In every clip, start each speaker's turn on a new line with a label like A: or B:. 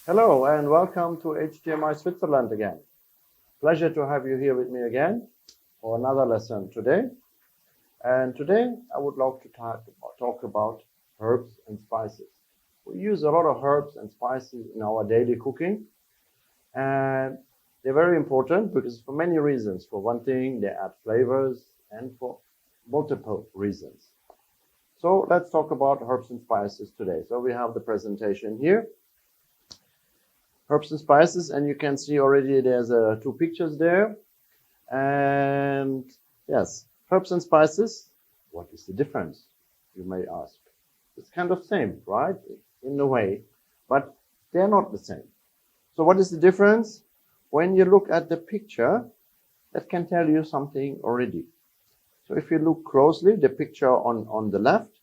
A: Hello and welcome to HTMI Switzerland again. Pleasure to have you here with me again for another lesson today. And today I would like to talk about herbs and spices. We use a lot of herbs and spices in our daily cooking, and they're very important because for many reasons. For one thing, they add flavors, and for multiple reasons. So let's talk about herbs and spices today. So we have the presentation here. Herbs and spices, and you can see already there's two pictures there. And yes, herbs and spices, what is the difference, you may ask? It's kind of same, right, in a way, but they're not the same. So what is the difference? When you look at the picture, that can tell you something already. So if you look closely, the picture on the left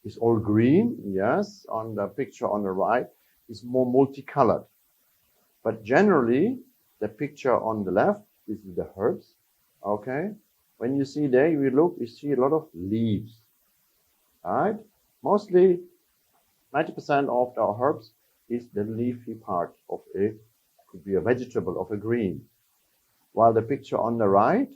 A: is all green, yes. On the picture on the right is more multicolored. But generally, the picture on the left, this is the herbs, okay? When you see there, you see a lot of leaves, right? Mostly 90% of the herbs is the leafy part of could be a vegetable, of a green. While the picture on the right,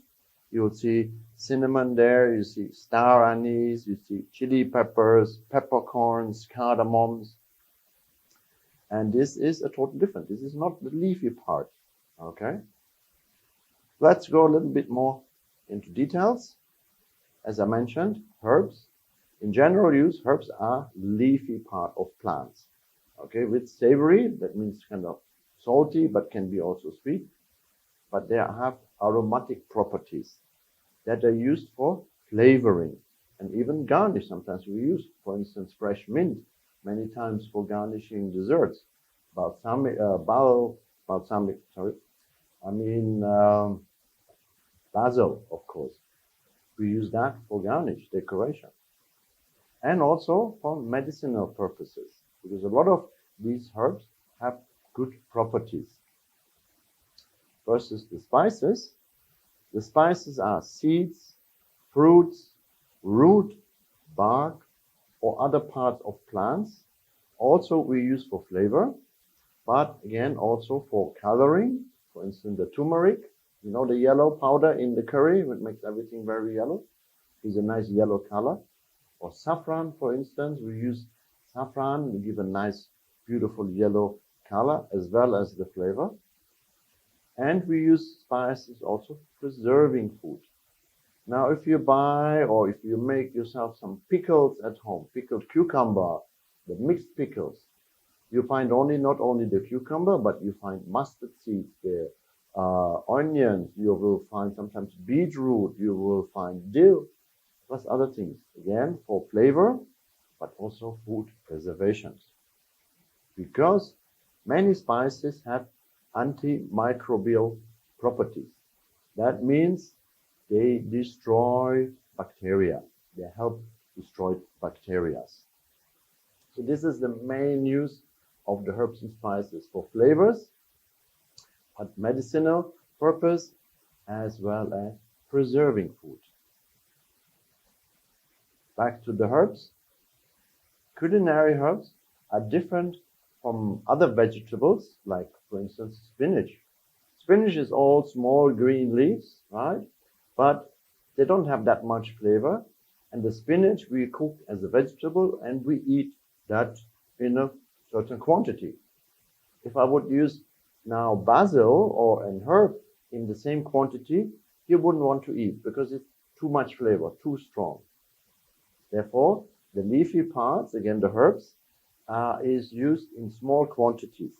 A: you will see cinnamon there, you see star anise, you see chili peppers, peppercorns, cardamoms. And this is a total different. This is not the leafy part, okay? Let's go a little bit more into details. As I mentioned, herbs. In general use, herbs are leafy part of plants, okay? With savory, that means kind of salty, but can be also sweet. But they have aromatic properties that are used for flavoring and even garnish. Sometimes we use, for instance, fresh mint many times for garnishing desserts. Basil, of course. We use that for garnish, decoration. And also for medicinal purposes, because a lot of these herbs have good properties. Versus the spices are seeds, fruits, root, bark, or other parts of plants. Also we use for flavor, but again also for coloring. For instance, the turmeric, you know, the yellow powder in the curry, which makes everything very yellow, is a nice yellow color. Or saffron, for instance, we use saffron to give a nice, beautiful yellow color as well as the flavor. And we use spices also preserving food. Now, if you buy or if you make yourself some pickles at home, pickled cucumber, the mixed pickles, you find not only the cucumber, but you find mustard seeds there, onions, you will find sometimes beetroot, you will find dill, plus other things. Again, for flavor, but also food preservations. Because many spices have antimicrobial properties. That means they destroy bacteria. They help destroy bacteria. So this is the main use of the herbs and spices for flavors, but medicinal purpose, as well as preserving food. Back to the herbs. Culinary herbs are different from other vegetables, like, for instance, spinach. Spinach is all small green leaves, right? But they don't have that much flavor. And the spinach we cook as a vegetable and we eat that in a certain quantity. If I would use now basil or an herb in the same quantity, you wouldn't want to eat because it's too much flavor, too strong. Therefore, the leafy parts, again the herbs, is used in small quantities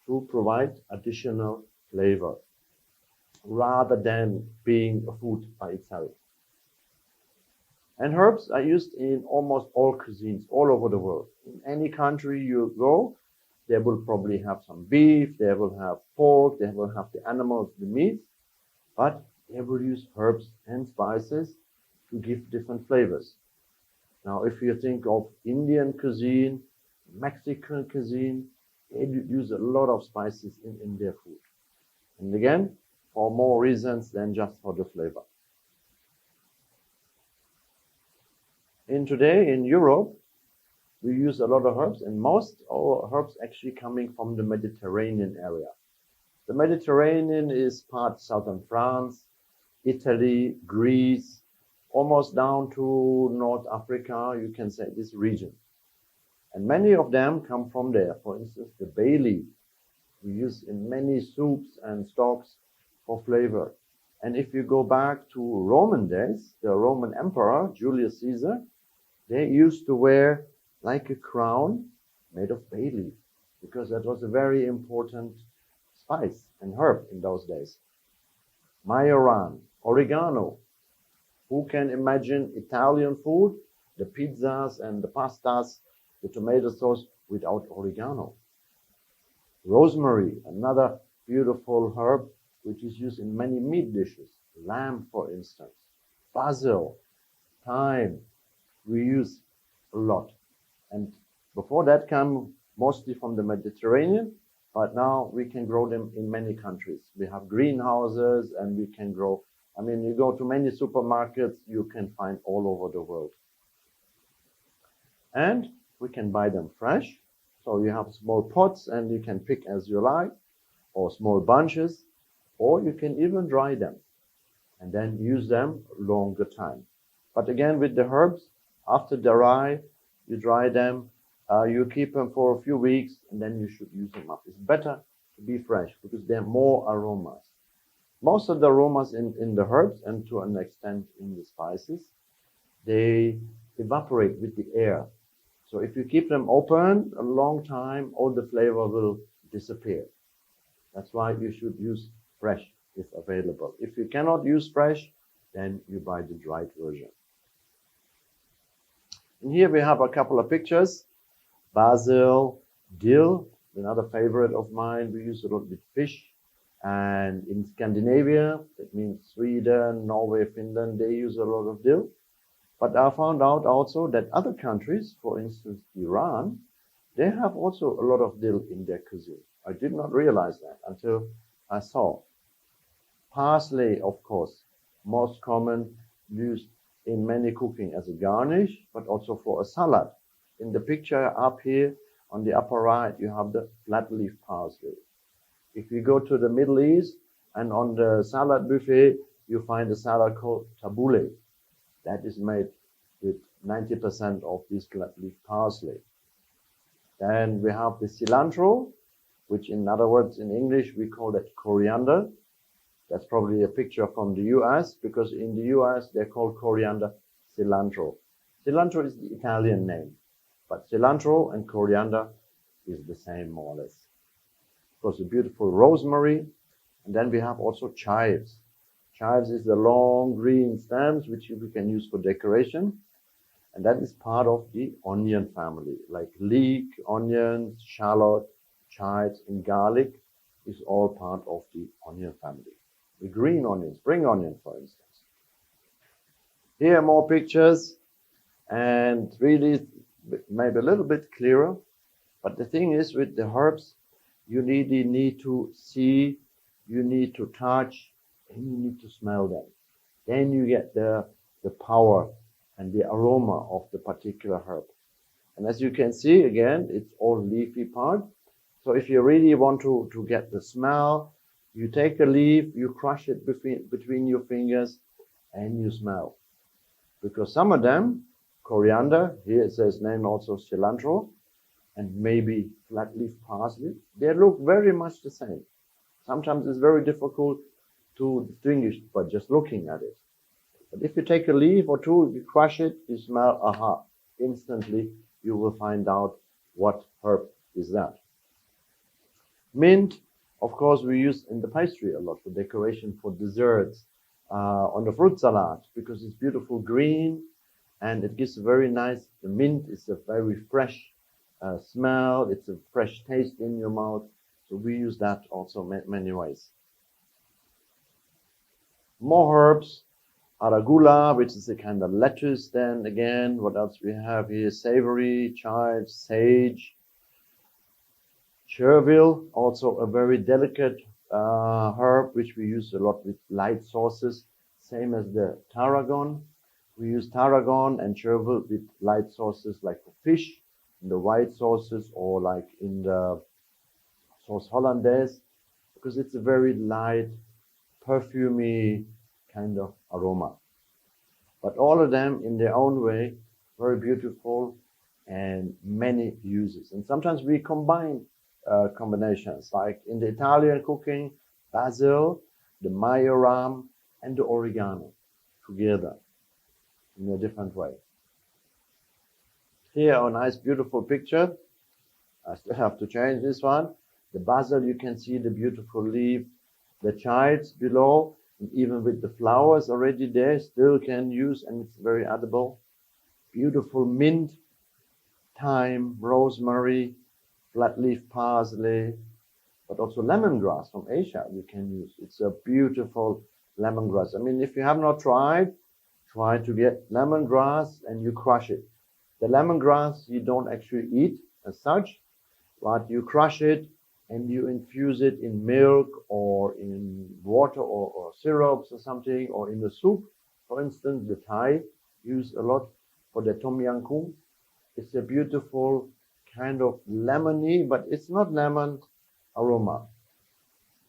A: to provide additional flavor, rather than being a food by itself. And herbs are used in almost all cuisines all over the world. In any country you go, they will probably have some beef, they will have pork, they will have the animals, the meat, but they will use herbs and spices to give different flavors. Now, if you think of Indian cuisine, Mexican cuisine, they use a lot of spices in their food. And again, for more reasons than just for the flavor. Today in Europe, we use a lot of herbs, and most of our herbs actually coming from the Mediterranean area. The Mediterranean is part southern France, Italy, Greece, almost down to North Africa, you can say this region. And many of them come from there. For instance, the bay leaf we use in many soups and stocks for flavor. And if you go back to Roman days, the Roman emperor, Julius Caesar, they used to wear like a crown made of bay leaf, because that was a very important spice and herb in those days. Majoran, oregano. Who can imagine Italian food, the pizzas and the pastas, the tomato sauce without oregano? Rosemary, another beautiful herb which is used in many meat dishes, lamb for instance. Basil, thyme, we use a lot. And before that came mostly from the Mediterranean, but now we can grow them in many countries. We have greenhouses and we can grow. I mean, you go to many supermarkets, you can find all over the world. And we can buy them fresh. So you have small pots and you can pick as you like, or small bunches, or you can even dry them and then use them longer time. But again, with the herbs, after you dry them, you keep them for a few weeks and then you should use them up. It's better to be fresh because there are more aromas. Most of the aromas in the herbs and to an extent in the spices, they evaporate with the air. So if you keep them open a long time, all the flavor will disappear. That's why you should use fresh if available. If you cannot use fresh, then you buy the dried version. And here we have a couple of pictures. Basil, dill, another favorite of mine. We use a lot with fish. And in Scandinavia, that means Sweden, Norway, Finland, they use a lot of dill. But I found out also that other countries, for instance, Iran, they have also a lot of dill in their cuisine. I did not realize that until I saw. Parsley, of course, most common, used in many cooking as a garnish, but also for a salad. In the picture up here on the upper right, you have the flat leaf parsley. If you go to the Middle East and on the salad buffet, you find a salad called tabbouleh. That is made with 90% of this flat leaf parsley. Then we have the cilantro, which in other words in English we call it coriander. That's probably a picture from the US, because in the US they call coriander cilantro. Cilantro is the Italian name, but cilantro and coriander is the same more or less. Of course, a beautiful rosemary, and then we have also chives. Chives is the long green stems which we can use for decoration, and that is part of the onion family, like leek, onions, shallot, chives, and garlic is all part of the onion family. The green onion, spring onion, for instance. Here are more pictures, and really maybe a little bit clearer. But the thing is, with the herbs, you really need to see, you need to touch, and you need to smell them. Then you get the power and the aroma of the particular herb. And as you can see, again, it's all leafy part. So if you really want to get the smell, you take a leaf, you crush it between your fingers, and you smell. Because some of them, coriander, here it says name also cilantro, and maybe flat leaf parsley, they look very much the same. Sometimes it's very difficult to distinguish by just looking at it. But if you take a leaf or two, you crush it, you smell, aha, instantly you will find out what herb is that. Mint, of course, we use in the pastry a lot for decoration, for desserts, on the fruit salad, because it's beautiful green and it gives a very nice, the mint is a very fresh smell, it's a fresh taste in your mouth. So we use that also many ways. More herbs, arugula, which is a kind of lettuce. Then again, what else we have here? Savory, chives, sage, chervil, also a very delicate herb, which we use a lot with light sauces, same as the tarragon. We use tarragon and chervil with light sauces like for fish, the white sauces or like in the sauce hollandaise, because it's a very light, perfumey kind of aroma. But all of them in their own way, very beautiful and many uses. And sometimes we combine combinations, like in the Italian cooking, basil, the majoram, and the oregano together in a different way. Here, a nice, beautiful picture. I still have to change this one. The basil, you can see the beautiful leaf, the chives below, and even with the flowers already there, still can use, and it's very edible. Beautiful mint, thyme, rosemary, flat leaf parsley, but also lemongrass from Asia you can use. It's a beautiful lemongrass. I mean, if you have not tried, try to get lemongrass and you crush it. The lemongrass you don't actually eat as such, but you crush it and you infuse it in milk or in water or syrups or something, or in the soup. For instance, the Thai use a lot for the tom yam goong. It's a beautiful kind of lemony, but it's not lemon aroma.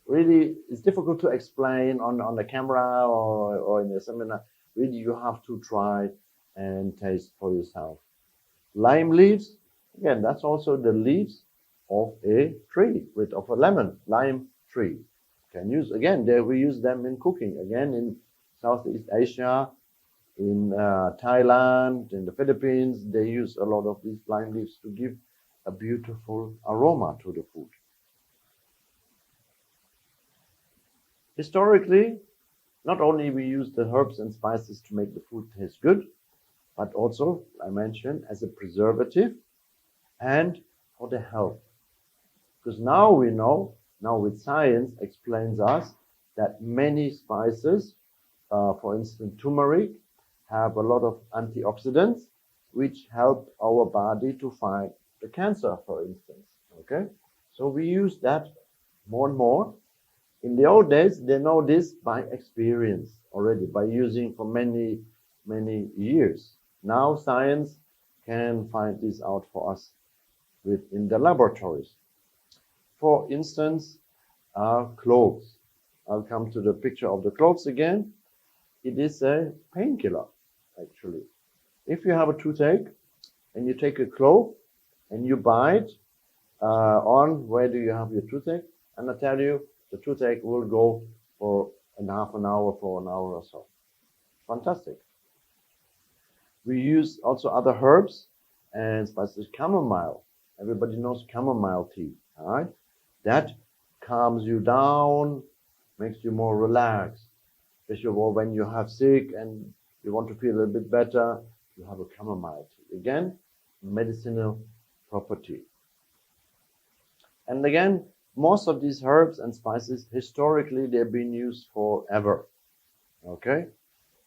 A: Really, it's difficult to explain on the camera or in the seminar. Really, you have to try and taste for yourself. Lime leaves, again, that's also the leaves of a tree, of a lime tree. Can use, again, we use them in cooking. Again, in Southeast Asia, in Thailand, in the Philippines, they use a lot of these lime leaves to give a beautiful aroma to the food. Historically, not only we use the herbs and spices to make the food taste good, but also, I mentioned, as a preservative and for the health. Because now we know, now with science explains us that many spices, for instance, turmeric, have a lot of antioxidants, which help our body to fight the cancer, for instance. Okay, so we use that more and more. In the old days, they know this by experience already, by using for many, many years. Now science can find this out for us in the laboratories. For instance, cloves. I'll come to the picture of the cloves again. It is a painkiller, actually. If you have a toothache and you take a clove and you bite on where do you have your toothache, and I tell you, the toothache will go for half an hour, for an hour or so. Fantastic. We use also other herbs and spices. Chamomile. Everybody knows chamomile tea, all right? That calms you down, makes you more relaxed. Especially when you have sick and you want to feel a little bit better, you have a chamomile tea. Again, medicinal property. And again, most of these herbs and spices, historically, they've been used forever. Okay?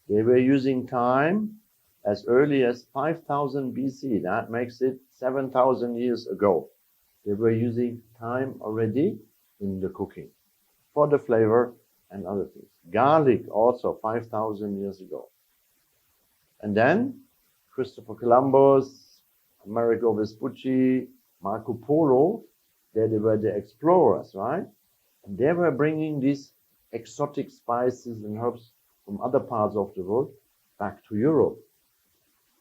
A: They were using thyme as early as 5000 BC. That makes it 7,000 years ago. They were using thyme already in the cooking for the flavor and other things. Garlic also 5,000 years ago. And then Christopher Columbus, Amerigo Vespucci, Marco Polo, they were the explorers, right? And they were bringing these exotic spices and herbs from other parts of the world back to Europe.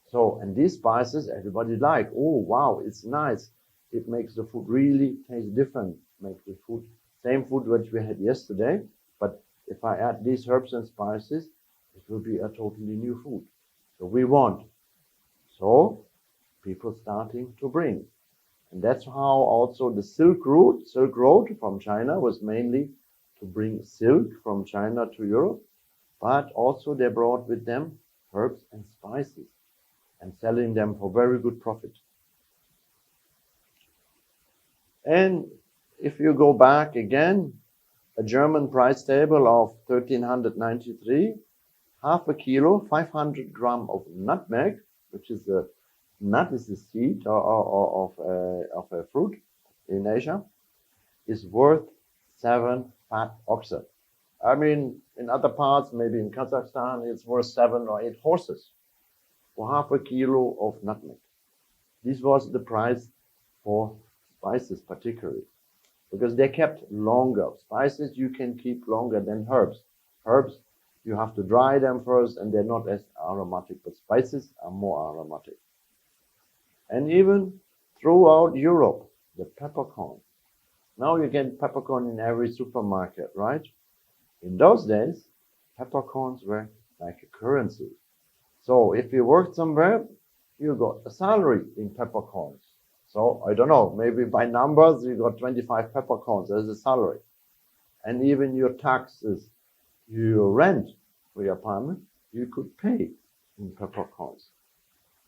A: So, and these spices, everybody like, oh, wow, it's nice. It makes the food really taste different. Makes the food, same food which we had yesterday, but if I add these herbs and spices, it will be a totally new food. So we want. So, people starting to bring. And that's how also the Silk Road from China was mainly to bring silk from China to Europe, but also they brought with them herbs and spices and selling them for very good profit. And if you go back again, a German price table of 1393, half a kilo, 500 grams of nutmeg, which is a nut, is the seed of a fruit in Asia, is worth 7 fat oxen. I mean, in other parts, maybe in Kazakhstan, it's worth 7 or 8 horses for half a kilo of nutmeg. This was the price for spices particularly, because they kept longer. Spices you can keep longer than herbs. Herbs, you have to dry them first and they're not as aromatic, but spices are more aromatic. And even throughout Europe, the peppercorn. Now you get peppercorn in every supermarket, right? In those days, peppercorns were like a currency. So if you worked somewhere, you got a salary in peppercorns. So I don't know, maybe by numbers, you got 25 peppercorns as a salary. And even your taxes, your rent for your apartment, you could pay in peppercorns.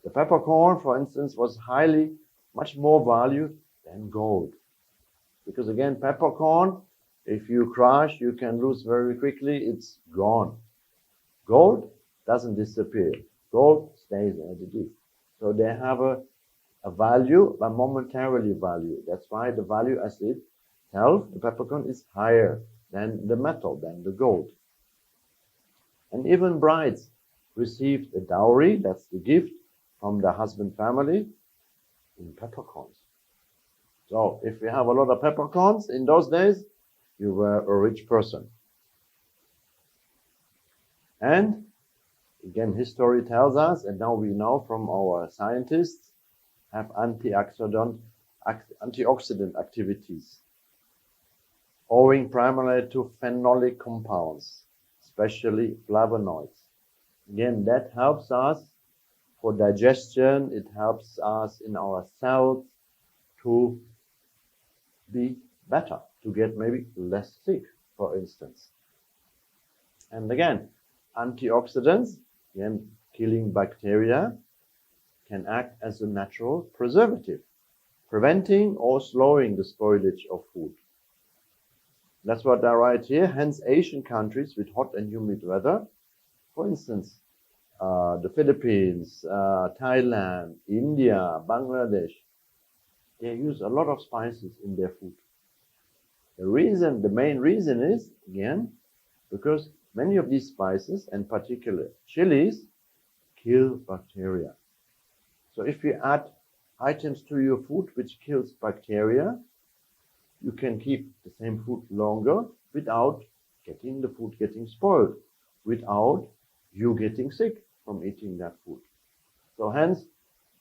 A: The peppercorn, for instance, was much more valued than gold. Because again, peppercorn, if you crush, you can lose very quickly, it's gone. Gold doesn't disappear. Gold stays as it is. So they have a value, but momentarily value. That's why the value as itself, the peppercorn, is higher than the metal, than the gold. And even brides received a dowry, that's the gift from the husband family, in peppercorns. So if you have a lot of peppercorns in those days, you were a rich person. And again, history tells us, and now we know from our scientists, have antioxidant activities, owing primarily to phenolic compounds, especially flavonoids. Again, that helps us for digestion. It helps us in our cells to be better, to get maybe less sick, for instance. And again, antioxidants, again, killing bacteria, can act as a natural preservative, preventing or slowing the spoilage of food. That's what I write here. Hence, Asian countries with hot and humid weather, for instance, the Philippines, Thailand, India, Bangladesh, they use a lot of spices in their food. The main reason is, again, because many of these spices, and particularly chilies, kill bacteria. So if you add items to your food which kills bacteria, you can keep the same food longer without getting the food getting spoiled, without you getting sick from eating that food. So hence,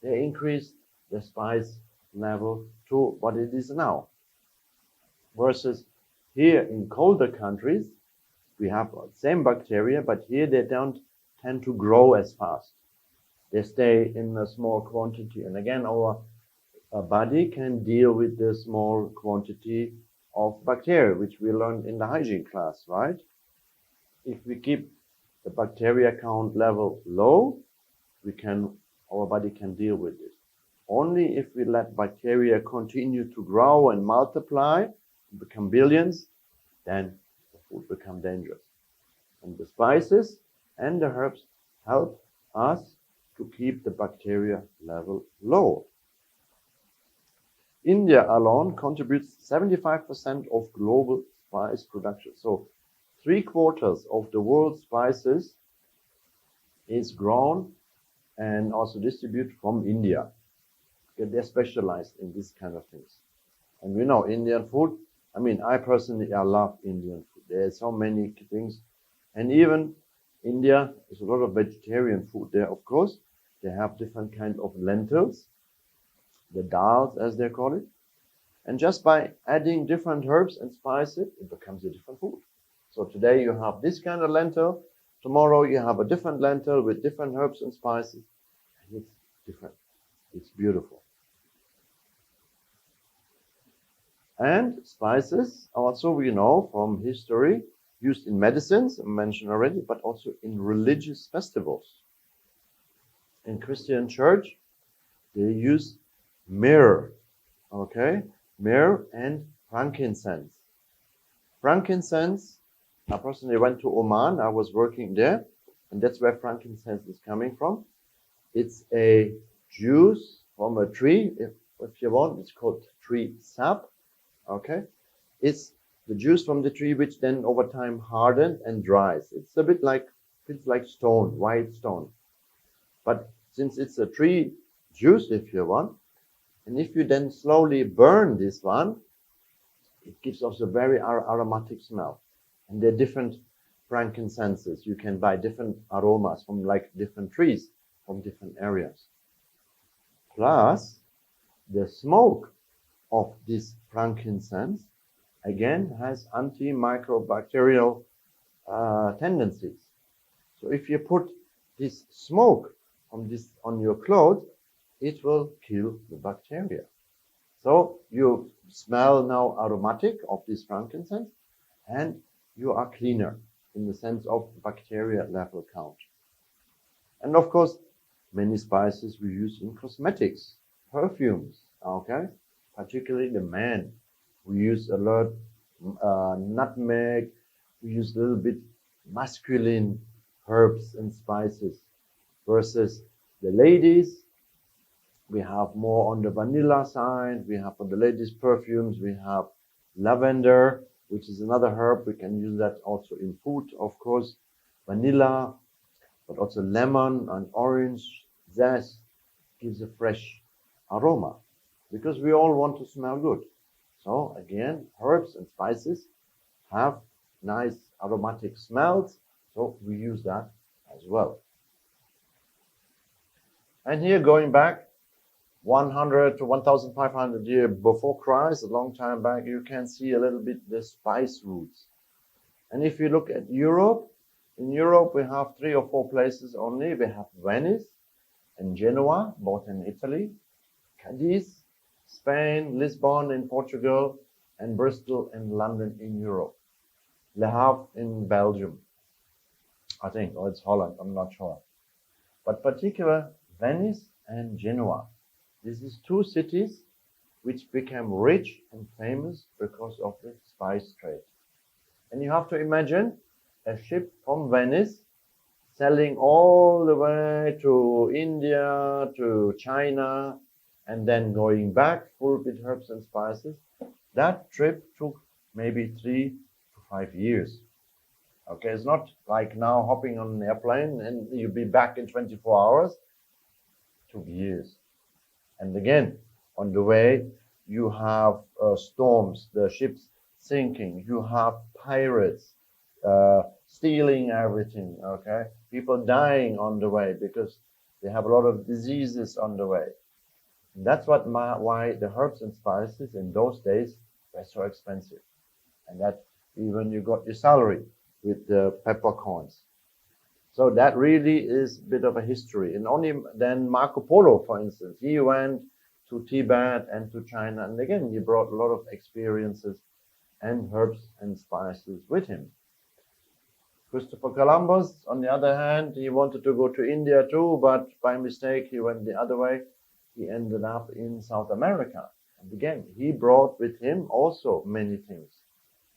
A: they increase the spice level to what it is now. Versus here in colder countries, we have the same bacteria, but here they don't tend to grow as fast. They stay in a small quantity. And again, our body can deal with the small quantity of bacteria, which we learned in the hygiene class, right? If we keep the bacteria count level low, our body can deal with it. Only if we let bacteria continue to grow and multiply, become billions, then the food becomes dangerous. And the spices and the herbs help us to keep the bacteria level low. India alone contributes 75% of global spice production. So 3/4 of the world's spices is grown and also distributed from India. They're specialized in this kind of things. And we know Indian food. I mean, I love Indian food. There are so many things. And even India is a lot of vegetarian food there, of course. They have different kinds of lentils, the dals as they call it. And just by adding different herbs and spices, it becomes a different food. So today you have this kind of lentil. Tomorrow you have a different lentil with different herbs and spices. And it's different. It's beautiful. And spices, also we know from history, used in medicines, I mentioned already, but also in religious festivals. In Christian church, they use myrrh, myrrh and frankincense. Frankincense, I personally went to Oman, I was working there, and that's where frankincense is coming from. It's a juice from a tree, if you want, it's called tree sap. It's the juice from the tree which then over time hardens and dries. It's a bit like, feels like stone, white stone. But since it's a tree juice, if you want, And if you then slowly burn this one, it gives us a very aromatic smell. And there are different frankincenses. You can buy different aromas from like different trees, from different areas. Plus, the smoke of this frankincense again has antimicrobial tendencies. So if you put this smoke from this on your clothes, it will kill the bacteria. So you smell now aromatic of this frankincense, and you are cleaner in the sense of bacteria level count. And of course, many spices we use in cosmetics, perfumes, okay? Particularly the men. We use a lot nutmeg, we use a little bit masculine herbs and spices versus the ladies. We have more on the vanilla side. We have for the ladies perfumes, we have lavender, which is another herb. We can use that also in food, of course. Vanilla, but also lemon and orange zest gives a fresh aroma because we all want to smell good. So again, herbs and spices have nice aromatic smells, so we use that as well. And here, going back 100 to 1,500 years before Christ, a long time back, you can see a little bit the spice roots. And if you look at Europe, in Europe we have 3 or 4 places only. We have Venice and Genoa, both in Italy, Cadiz, Spain, Lisbon in Portugal, and Bristol and London in Europe. Le Havre in Belgium, I think, or it's Holland, I'm not sure. But particular Venice and Genoa. This is 2 cities which became rich and famous because of the spice trade. And you have to imagine a ship from Venice selling all the way to India, to China, and then going back full with herbs and spices. That trip took maybe 3 to 5 years. Okay, it's not like now hopping on an airplane and you'll be back in 24 hours. It took years. And again, on the way, you have storms, the ships sinking, you have pirates stealing everything, okay? People dying on the way because they have a lot of diseases on the way. And that's why the herbs and spices in those days were so expensive. And that even you got your salary with the peppercorns. So that really is a bit of a history. And only then Marco Polo, for instance, he went to Tibet and to China. And again, he brought a lot of experiences and herbs and spices with him. Christopher Columbus, on the other hand, he wanted to go to India too, but by mistake, he went the other way. He ended up in South America. And again, he brought with him also many things.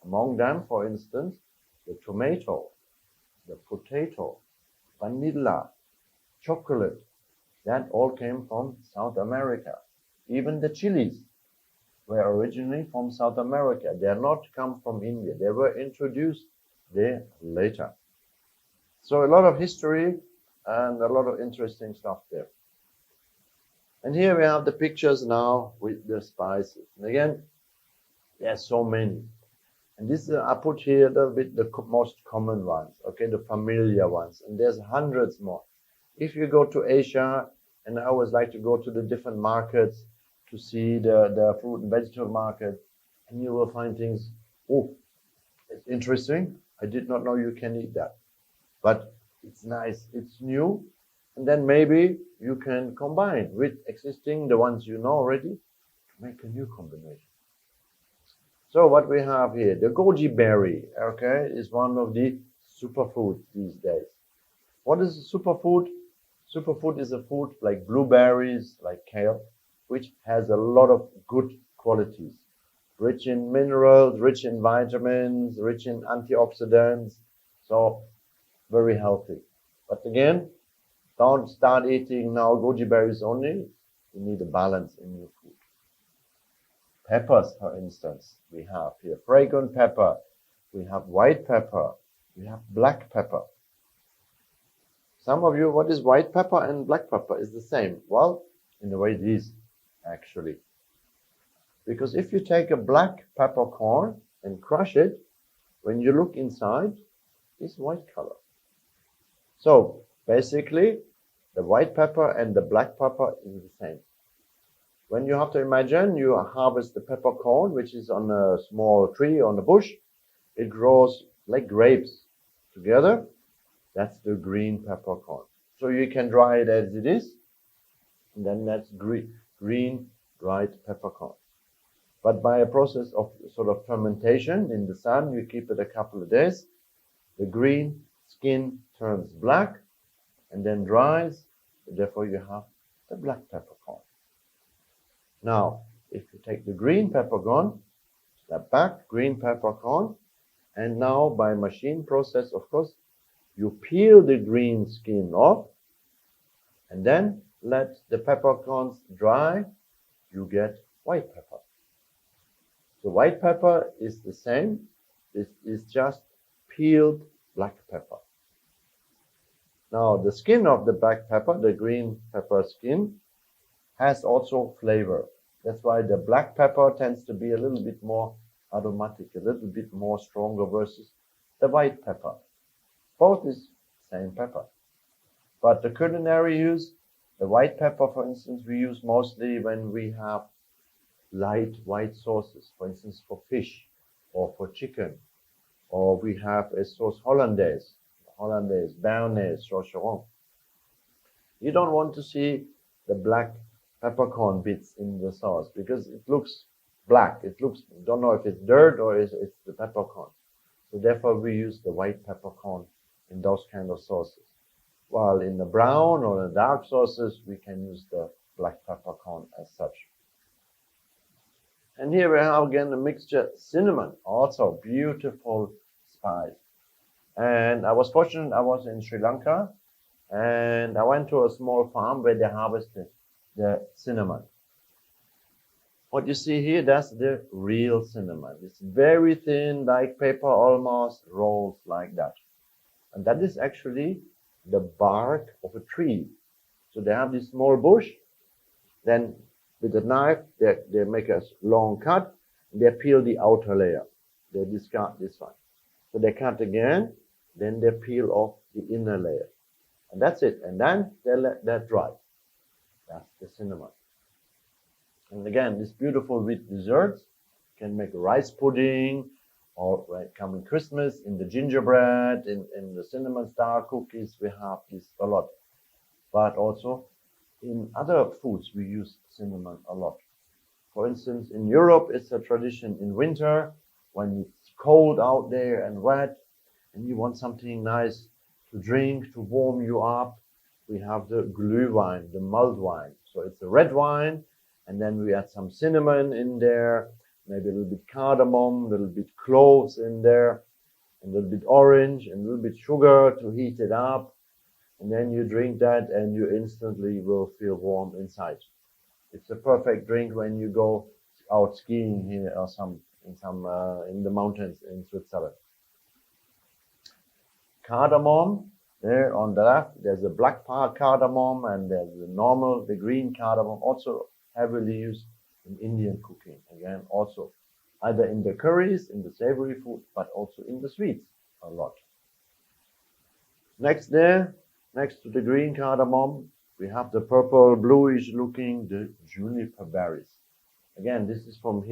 A: Among them, for instance, the tomato, the potato, vanilla, chocolate, that all came from South America. Even the chilies were originally from South America. They are not come from India. They were introduced there later. So a lot of history and a lot of interesting stuff there. And here we have the pictures now with the spices. And again, there's so many. And this I put here a little bit the most common ones, okay, the familiar ones. And there's hundreds more. If you go to Asia, and I always like to go to the different markets to see the fruit and vegetable market, and you will find things, oh, it's interesting. I did not know you can eat that. But it's nice, it's new. And then maybe you can combine with existing, the ones you know already, to make a new combination. So what we have here, the goji berry, okay, is one of the superfoods these days. What is a superfood? Superfood is a food like blueberries, like kale, which has a lot of good qualities. Rich in minerals, rich in vitamins, rich in antioxidants, so very healthy. But again, don't start eating now goji berries only. You need a balance in your food. Peppers, for instance, we have here fragrant pepper, we have white pepper, we have black pepper. Some of you, what is white pepper and black pepper is the same? Well, in a way it is. actually. Because if you take a black peppercorn and crush it, when you look inside, it's white color. So basically, the white pepper and the black pepper is the same. When you have to imagine you harvest the peppercorn, which is on a small tree, on a bush, it grows like grapes together. That's the green peppercorn. So you can dry it as it is, and then that's green dried peppercorn. But by a process of sort of fermentation in the sun, you keep it a couple of days, the green skin turns black and then dries, therefore you have the black peppercorn. Now, if you take the green peppercorn, step back, green peppercorn, and now by machine process, of course, you peel the green skin off and then let the peppercorns dry, you get white pepper. So white pepper is the same, it is just peeled black pepper. Now the skin of the black pepper, the green pepper skin, has also flavor. That's why the black pepper tends to be a little bit more aromatic, a little bit more stronger versus the white pepper. Both is same pepper. But the culinary use, the white pepper, for instance, we use mostly when we have light white sauces, for instance, for fish or for chicken, or we have a sauce hollandaise, béarnaise, rocheron. You don't want to see the black peppercorn bits in the sauce because it looks black. It looks, don't know if it's dirt or it's the peppercorn. So therefore we use the white peppercorn in those kind of sauces. While in the brown or the dark sauces, we can use the black peppercorn as such. And here we have again a mixture cinnamon, also beautiful spice. And I was fortunate, I was in Sri Lanka and I went to a small farm where they harvested the cinnamon. What you see here, that's the real cinnamon. It's very thin, like paper almost, rolls like that. And that is actually the bark of a tree. So they have this small bush, then with a knife, they make a long cut, and they peel the outer layer. They discard this one. So they cut again, then they peel off the inner layer. And that's it. And then they let that dry. That's the cinnamon. And again, this beautiful with desserts, you can make a rice pudding, or when coming Christmas, in the gingerbread, in the cinnamon star cookies, we have this a lot. But also in other foods, we use cinnamon a lot. For instance, in Europe, it's a tradition in winter, when it's cold out there and wet, and you want something nice to drink, to warm you up, we have the Glühwein, the mulled wine. So it's a red wine, and then we add some cinnamon in there, maybe a little bit cardamom, a little bit cloves in there, a little bit orange, and a little bit sugar to heat it up. And then you drink that and you instantly will feel warm inside. It's a perfect drink when you go out skiing here or in the mountains in Switzerland. Cardamom, there on the left, there's a black cardamom and there's the green cardamom, also heavily used in Indian cooking. Again, also either in the curries, in the savory food, but also in the sweets a lot. Next to the green cardamom, we have the purple, bluish looking, the juniper berries. Again, this is from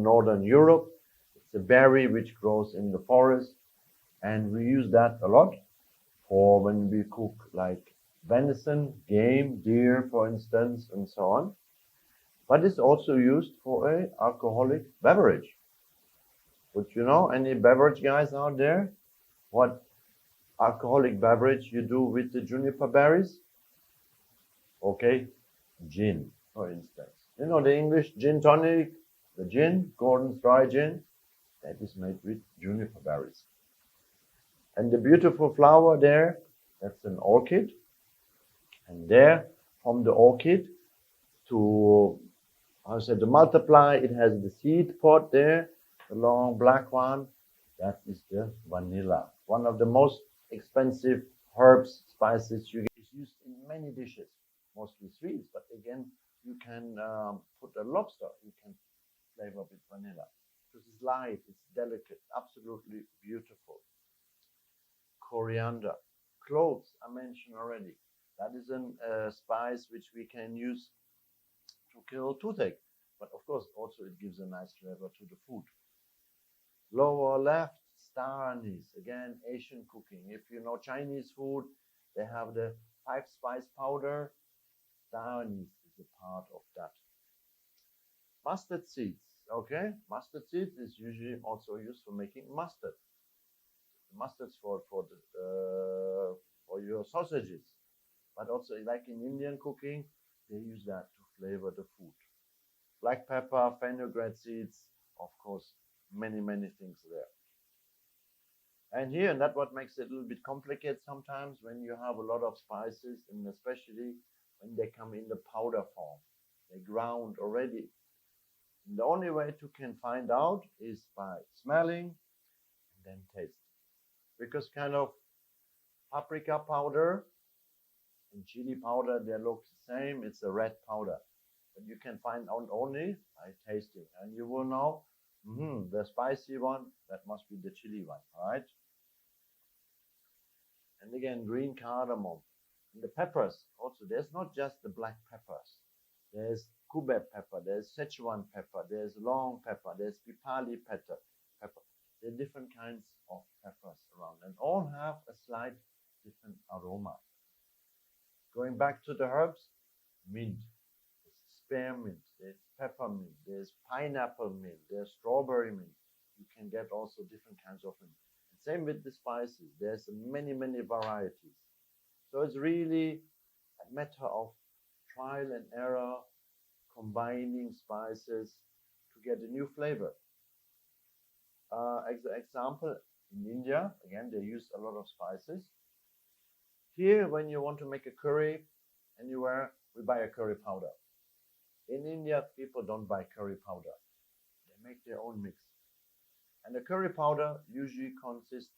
A: Northern Europe. It's a berry which grows in the forest, and we use that a lot for when we cook like venison, game, deer, for instance, and so on. But it's also used for an alcoholic beverage. Would you know any beverage guys out there? What alcoholic beverage you do with the juniper berries? Okay, gin, for instance. You know the English gin tonic, the gin, Gordon's dry gin, that is made with juniper berries. And the beautiful flower there, that's an orchid. And there, from the orchid to multiply, it has the seed pod there, the long black one. That is the vanilla. One of the most expensive herbs, spices you get. It's used in many dishes, mostly sweets, but again, you can put a lobster, you can flavor with vanilla. Because it's light, it's delicate, absolutely beautiful. Coriander. Cloves, I mentioned already. That is a spice which we can use to kill toothache. But of course, also it gives a nice flavor to the food. Lower left, star anise. Again, Asian cooking. If you know Chinese food, they have the 5-spice powder. Star anise is a part of that. Mustard seeds. Okay, mustard seeds is usually also used for making mustard. Mustards for your sausages, but also like in Indian cooking, they use that to flavor the food. Black pepper, fenugreek seeds, of course, many things there. And here, and that's what makes it a little bit complicated sometimes when you have a lot of spices, and especially when they come in the powder form, they ground already. And the only way to can find out is by smelling and then tasting. Because kind of paprika powder and chili powder, they look the same. It's a red powder. But you can find out only by tasting. And you will know, the spicy one, that must be the chili one, all right? And again, green cardamom. And the peppers, also, there's not just the black peppers. There's Kube pepper, there's Szechuan pepper, there's long pepper, there's Pipali pepper. There are different kinds of peppers around, and all have a slight different aroma. Going back to the herbs, mint, there's spearmint, there's peppermint, there's pineapple mint, there's strawberry mint. You can get also different kinds of mint. And same with the spices. There's many varieties. So it's really a matter of trial and error, combining spices to get a new flavor. As an example, in India, again, they use a lot of spices. Here, when you want to make a curry, anywhere, we buy a curry powder. In India, people don't buy curry powder. They make their own mix. And the curry powder usually consists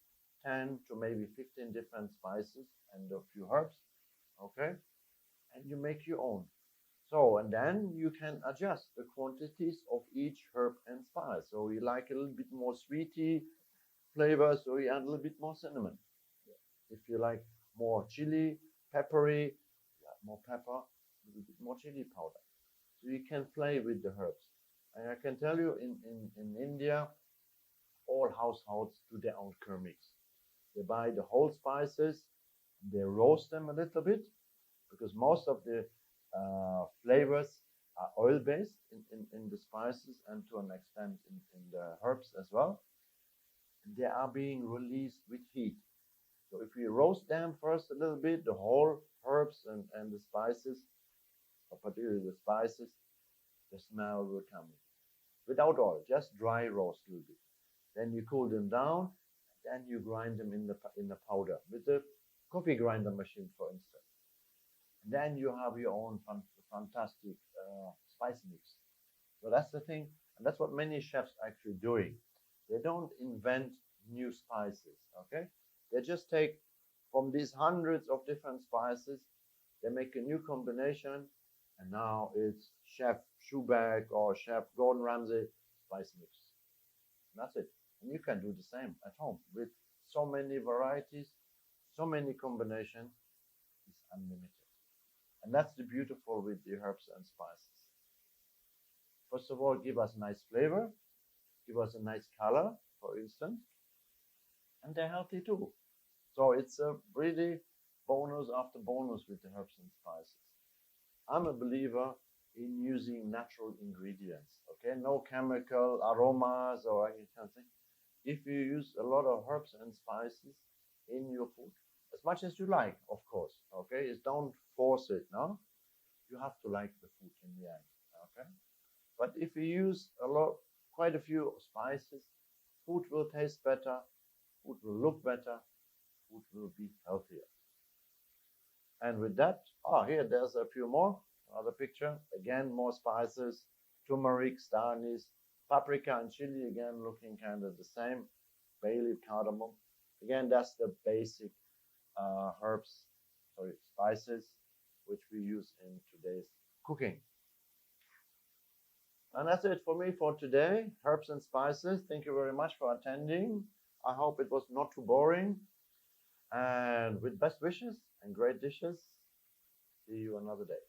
A: 10 to maybe 15 different spices and a few herbs, okay? And you make your own. So, and then you can adjust the quantities of each herb and spice. So you like a little bit more sweety flavor, so you add a little bit more cinnamon. If you like more chili, peppery, you add more pepper, a little bit more chili powder. So you can play with the herbs. And I can tell you in India, all households do their own curry mix. They buy the whole spices, they roast them a little bit, because most of the flavors are oil-based in the spices and to an extent in the herbs as well. And they are being released with heat. So if we roast them first a little bit, the whole herbs and the spices, or particularly the spices, the smell will come in. Without oil, just dry roast a little bit. Then you cool them down, and then you grind them in the powder with the coffee grinder machine, for instance. And then you have your own fantastic spice mix. So that's the thing, and that's what many chefs are actually doing. They don't invent new spices, okay? They just take from these hundreds of different spices, they make a new combination, and now it's Chef Schubeck or Chef Gordon Ramsay spice mix. And that's it. And you can do the same at home with so many varieties, so many combinations. It's unlimited. And that's the beautiful with the herbs and spices. First of all, give us nice flavor, give us a nice color, for instance, and they're healthy too. So it's a really bonus after bonus with the herbs and spices. I'm a believer in using natural ingredients, okay? No chemical aromas or any kind of thing. If you use a lot of herbs and spices in your food, as much as you like, of course, okay? Is don't force it, no? You have to like the food in the end, okay? But if you use quite a few spices, food will taste better, food will look better, food will be healthier. And with that, here there's a few more. Another picture, again, more spices, turmeric, star anise, paprika and chili, again, looking kind of the same, bay leaf, cardamom. Again, that's the basic spices, which we use in today's cooking. And that's it for me for today. Herbs and spices. Thank you very much for attending. I hope it was not too boring. And with best wishes and great dishes, see you another day.